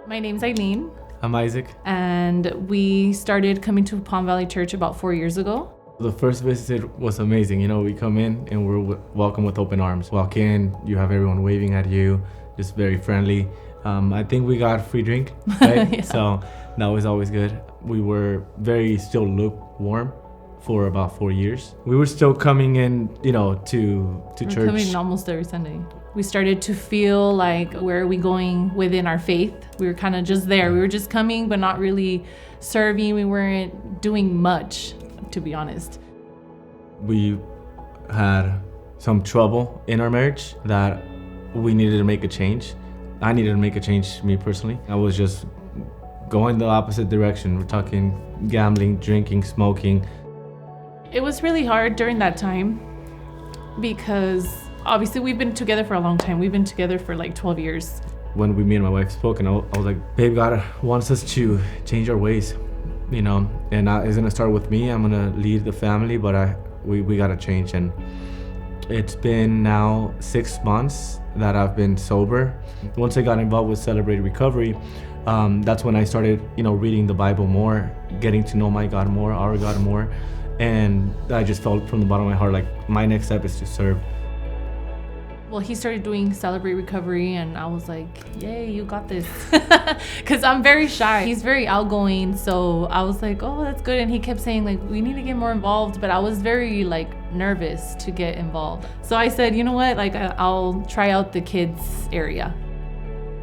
My name's Eileen, I'm Isaac. and we started coming to Palm Valley Church about 4 years ago. The first visit was amazing. You know, we come in and we're welcome with open arms. Walk in, you have everyone waving at you, just very friendly. I think we got free drink, right? Yeah. So that was always good. We were very still lukewarm for about 4 years. We were still coming in, to We're church. coming almost every Sunday. We started to feel like, where are we going within our faith? We were kind of just there. We were just coming, but not really serving. We weren't doing much, to be honest. We had some trouble in our marriage that we needed to make a change. I needed to make a change, me personally. I was just going the opposite direction. We're talking gambling, drinking, smoking. It was really hard during that time because obviously we've been together for a long time. We've been together for like 12 years. When me and my wife spoke, and I was like, babe, God wants us to change our ways, and it's gonna start with me. I'm gonna lead the family, but we gotta change. And it's been now 6 months that I've been sober. Once I got involved with Celebrate Recovery, that's when I started, reading the Bible more, getting to know my God more, our God more. And I just felt from the bottom of my heart, like my next step is to serve. Well, he started doing Celebrate Recovery, and I was like, yay, you got this. Because I'm very shy. He's very outgoing, so I was like, oh, that's good. And he kept saying, like, we need to get more involved, but I was very, nervous to get involved. So I said, you know what, I'll try out the kids area.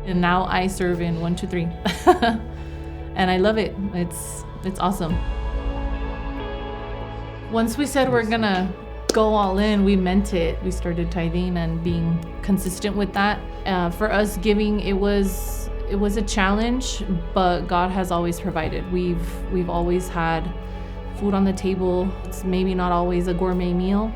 And now I serve in 1, 2, 3. And I love it. It's awesome. Once we said we're gonna go all in, we meant it. We started tithing and being consistent with that. For us, giving, it was a challenge, but God has always provided. We've always had food on the table. It's maybe not always a gourmet meal,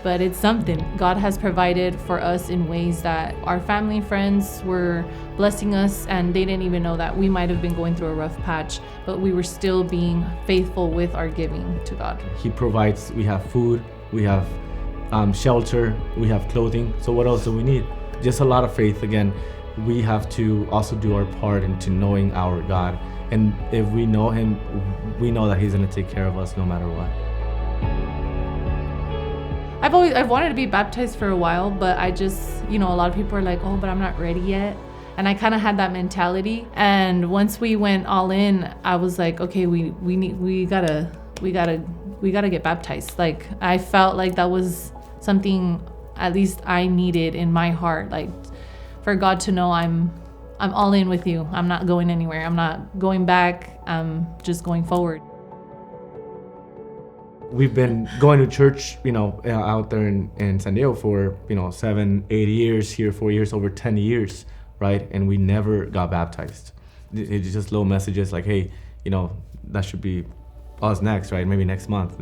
but it's something. God has provided for us in ways that our family and friends were blessing us, and they didn't even know that we might have been going through a rough patch, but we were still being faithful with our giving to God. He provides. We have food, we have shelter, we have clothing. So what else do we need? Just a lot of faith. Again, we have to also do our part into knowing our God. And if we know Him, we know that He's going to take care of us no matter what. I've wanted to be baptized for a while, but I just, a lot of people are like, oh, but I'm not ready yet. And I kind of had that mentality. And once we went all in, I was like, okay, we gotta get baptized. Like, I felt like that was something at least I needed in my heart, like for God to know I'm all in with you. I'm not going anywhere. I'm not going back. I'm just going forward. We've been going to church, out there in San Diego for, 7, 8 years, here 4 years, over 10 years, right? And we never got baptized. It's just little messages like, hey, that should be us next, right? Maybe next month.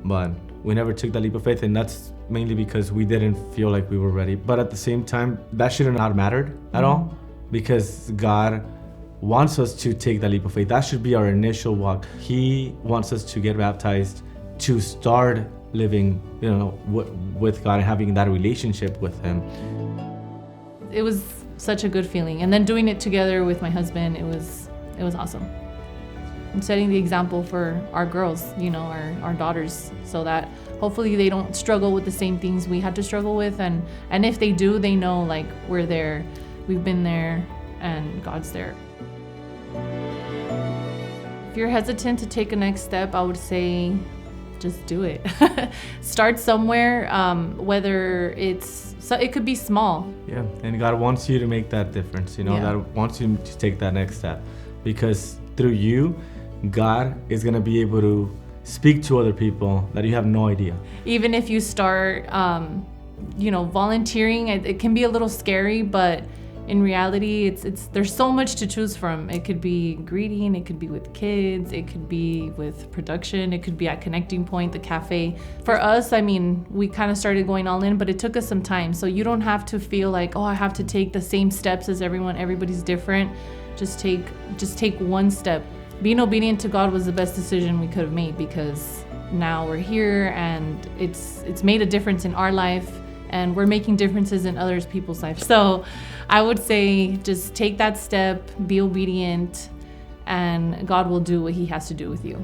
But we never took that leap of faith, and that's mainly because we didn't feel like we were ready. But at the same time, that shouldn't have mattered at all, because God wants us to take that leap of faith. That should be our initial walk. He wants us to get baptized, to start living, with God and having that relationship with Him. It was such a good feeling. And then doing it together with my husband, it was awesome. And setting the example for our girls, our daughters, so that hopefully they don't struggle with the same things we had to struggle with. And if they do, they know, like, we're there, we've been there, and God's there. If you're hesitant to take a next step, I would say just do it. Start somewhere, whether it could be small. Yeah, and God wants you to make that difference. Yeah. God wants you to take that next step, because through you, God is going to be able to speak to other people that you have no idea. Even if you start, volunteering, it can be a little scary, but in reality, there's so much to choose from. It could be greeting, it could be with kids, it could be with production, it could be at Connecting Point, the cafe. For us, we kind of started going all in, but it took us some time. So you don't have to feel like, oh, I have to take the same steps as everyone. Everybody's different. Just take one step. Being obedient to God was the best decision we could have made, because now we're here and it's made a difference in our life. and we're making differences in others people's lives. So I would say just take that step, be obedient, and God will do what he has to do with you.